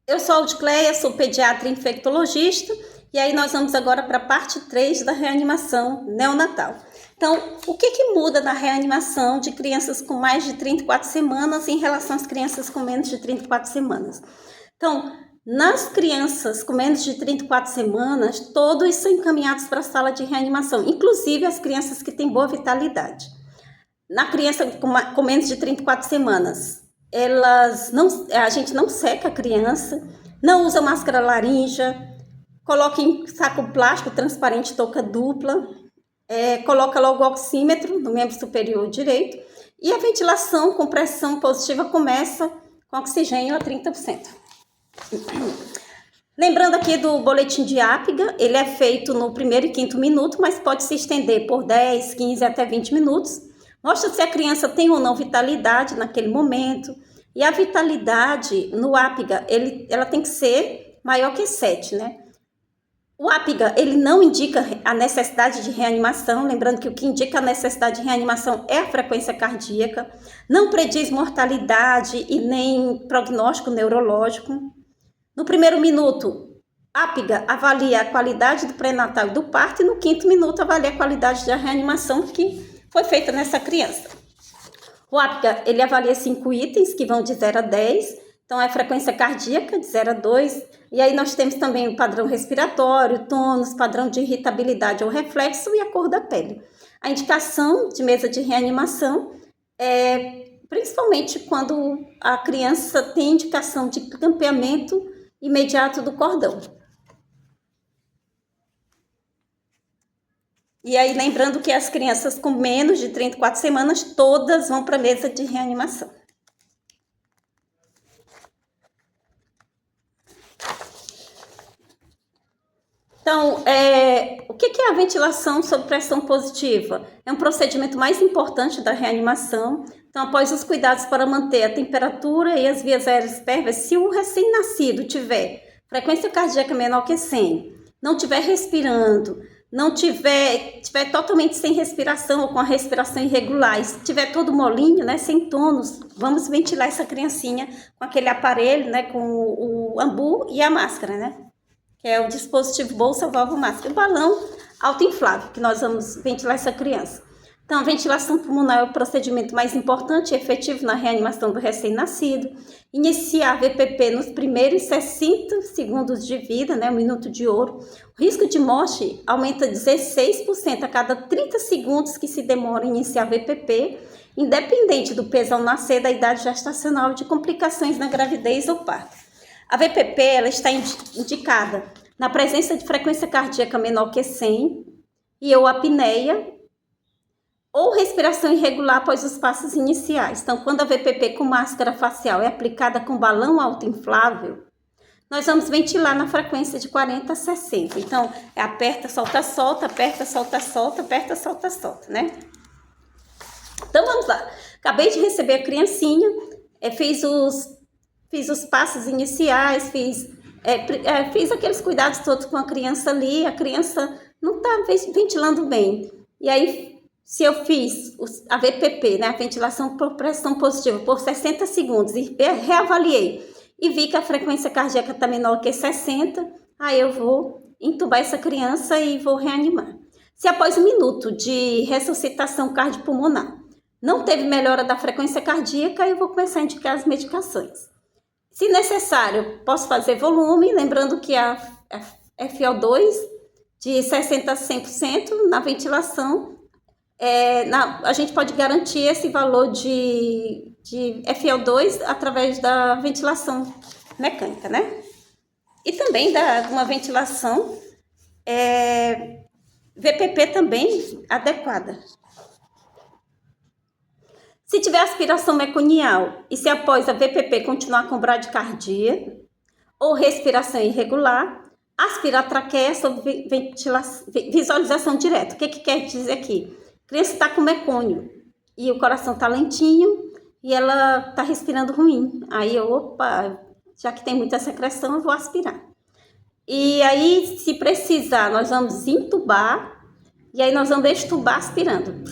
Eu sou a Audicleia, sou pediatra e infectologista, e aí nós vamos agora para a parte 3 da reanimação neonatal. Então, o que muda na reanimação de crianças com mais de 34 semanas em relação às crianças com menos de 34 semanas? Então, nas crianças com menos de 34 semanas, todos são encaminhados para a sala de reanimação, inclusive as crianças que têm boa vitalidade. Na criança com menos de 34 semanas, a gente não seca a criança, não usa máscara laríngea, coloca em saco plástico transparente touca dupla, coloca logo o oxímetro no membro superior direito e a ventilação com pressão positiva começa com oxigênio a 30%. Lembrando aqui do boletim de Apgar, ele é feito no primeiro e quinto minuto, mas pode se estender por 10, 15 até 20 minutos. Mostra se a criança tem ou não vitalidade naquele momento. E a vitalidade no Apgar, ela tem que ser maior que 7, né? O Apgar, ele não indica a necessidade de reanimação, lembrando que o que indica a necessidade de reanimação é a frequência cardíaca, não prediz mortalidade e nem prognóstico neurológico. No primeiro minuto, Apgar avalia a qualidade do pré-natal e do parto, e no quinto minuto avalia a qualidade da reanimação que foi feita nessa criança. O Apgar, ele avalia 5 itens que vão de 0 a 10, então é a frequência cardíaca de 0 a 2, e aí nós temos também o padrão respiratório, tônus, padrão de irritabilidade ou reflexo e a cor da pele. A indicação de mesa de reanimação é principalmente quando a criança tem indicação de campeamento imediato do cordão. E aí, lembrando que as crianças com menos de 34 semanas, todas vão para a mesa de reanimação. Então, o que é a ventilação sob pressão positiva? É um procedimento mais importante da reanimação. Então, após os cuidados para manter a temperatura e as vias aéreas pérvias, se o recém-nascido tiver frequência cardíaca menor que 100, não estiver respirando, não tiver totalmente sem respiração ou com a respiração irregular, e se tiver todo molinho, né, sem tônus, vamos ventilar essa criancinha com aquele aparelho, né, com o ambu e a máscara, né? Que é o dispositivo bolsa, válvula, máscara, o balão autoinflável, que nós vamos ventilar essa criança. Então, a ventilação pulmonar é o procedimento mais importante e efetivo na reanimação do recém-nascido. Iniciar a VPP nos primeiros 60 segundos de vida, né, um minuto de ouro. O risco de morte aumenta 16% a cada 30 segundos que se demora em iniciar a VPP, independente do peso ao nascer, da idade gestacional, de complicações na gravidez ou parto. A VPP ela está indicada na presença de frequência cardíaca menor que 100 e ou apneia ou respiração irregular após os passos iniciais. Então, quando a VPP com máscara facial é aplicada com balão autoinflável, nós vamos ventilar na frequência de 40 a 60. Então, aperta, solta, solta, aperta, solta, solta, aperta, solta, solta, né? Então, vamos lá. Acabei de receber a criancinha, fiz os passos iniciais, fiz aqueles cuidados todos com a criança ali, a criança não está ventilando bem. E aí, se eu fiz a VPP, né, a ventilação por pressão positiva, por 60 segundos e reavaliei e vi que a frequência cardíaca está menor que 60, aí eu vou entubar essa criança e vou reanimar. Se após 1 minuto de ressuscitação cardiopulmonar não teve melhora da frequência cardíaca, eu vou começar a indicar as medicações. Se necessário, posso fazer volume, lembrando que a FO2 de 60% a 100% na ventilação, a gente pode garantir esse valor de FO2 através da ventilação mecânica, né? E também de uma ventilação VPP também adequada. Se tiver aspiração meconial e se após a VPP continuar com bradicardia ou respiração irregular, aspira a traqueia sob visualização direta. O que quer dizer aqui? A criança está com mecônio e o coração está lentinho e ela está respirando ruim. Aí, já que tem muita secreção, eu vou aspirar. E aí, se precisar, nós vamos intubar e aí nós vamos extubar aspirando.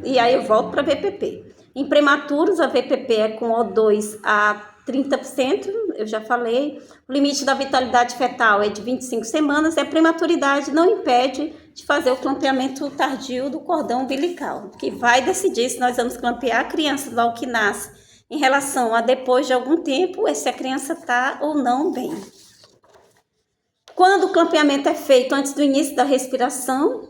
E aí eu volto para a VPP. Em prematuros, a VPP é com O2 a 30%, eu já falei. O limite da vitalidade fetal é de 25 semanas. A prematuridade não impede de fazer o clampeamento tardio do cordão umbilical, que vai decidir se nós vamos clampear a criança logo que nasce em relação a depois de algum tempo, se a criança está ou não bem. Quando o clampeamento é feito antes do início da respiração,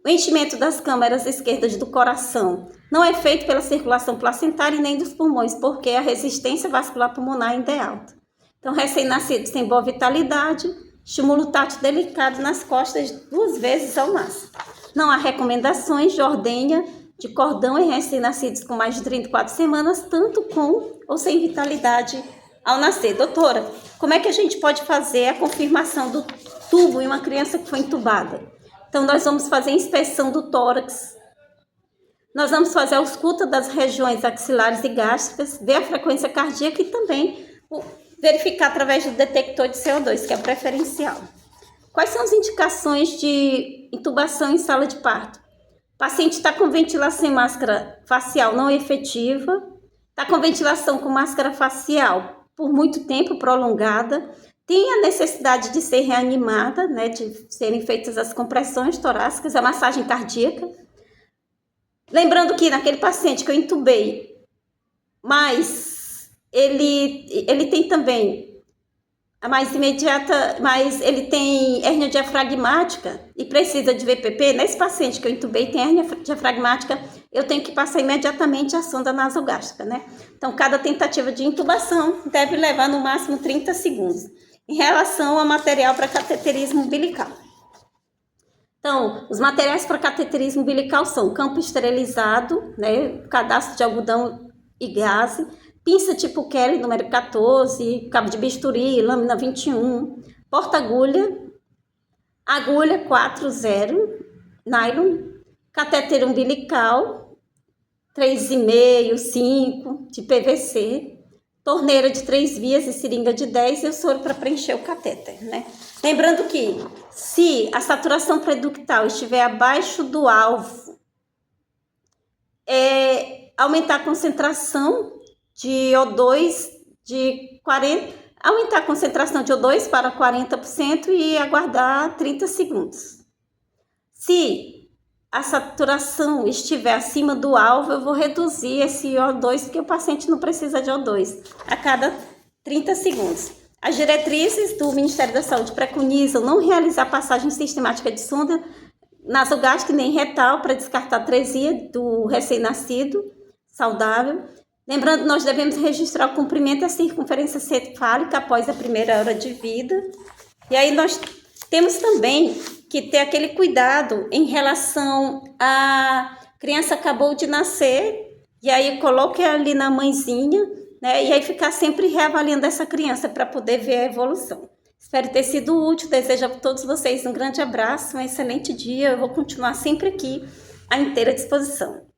o enchimento das câmaras esquerdas do coração não é feito pela circulação placentária e nem dos pulmões, porque a resistência vascular pulmonar ainda é alta. Então, recém-nascidos têm boa vitalidade, estímulo tátil delicado nas costas 2 vezes ao máximo. Não há recomendações de ordenha de cordão em recém-nascidos com mais de 34 semanas, tanto com ou sem vitalidade ao nascer. Doutora, como é que a gente pode fazer a confirmação do tubo em uma criança que foi entubada? Então, nós vamos fazer a inspeção do tórax, nós vamos fazer a ausculta das regiões axilares e gástricas, ver a frequência cardíaca e também verificar através do detector de CO2, que é preferencial. Quais são as indicações de intubação em sala de parto? O paciente está com ventilação em máscara facial não efetiva, está com ventilação com máscara facial por muito tempo prolongada, tem a necessidade de ser reanimada, né, de serem feitas as compressões torácicas, a massagem cardíaca. Lembrando que naquele paciente que eu intubei, mas ele tem também a mais imediata, mas ele tem hérnia diafragmática e precisa de VPP. Nesse paciente que eu intubei tem hérnia diafragmática, eu tenho que passar imediatamente a sonda nasogástrica, né? Então, cada tentativa de intubação deve levar no máximo 30 segundos. Em relação ao material para cateterismo umbilical. Então, os materiais para cateterismo umbilical são campo esterilizado, né, cadastro de algodão e gaze, pinça tipo Kelly número 14, cabo de bisturi, lâmina 21, porta-agulha, agulha 4,0, nylon, catéter umbilical 3,5, 5 de PVC, torneira de 3 vias e seringa de 10 e o soro para preencher o catéter, né? Lembrando que se a saturação preductal estiver abaixo do alvo, aumentar a concentração de O2 aumentar a concentração de O2 para 40% e aguardar 30 segundos. Se a saturação estiver acima do alvo, eu vou reduzir esse O2, porque o paciente não precisa de O2 a cada 30 segundos. As diretrizes do Ministério da Saúde preconizam não realizar passagem sistemática de sonda nasogástrica nem retal para descartar atresia do recém-nascido saudável. Lembrando, nós devemos registrar o comprimento e a circunferência cefálica após a primeira hora de vida. E aí nós temos também que ter aquele cuidado em relação a criança acabou de nascer, e aí coloque ali na mãezinha, né? E aí ficar sempre reavaliando essa criança para poder ver a evolução. Espero ter sido útil, desejo a todos vocês um grande abraço, um excelente dia, eu vou continuar sempre aqui à inteira disposição.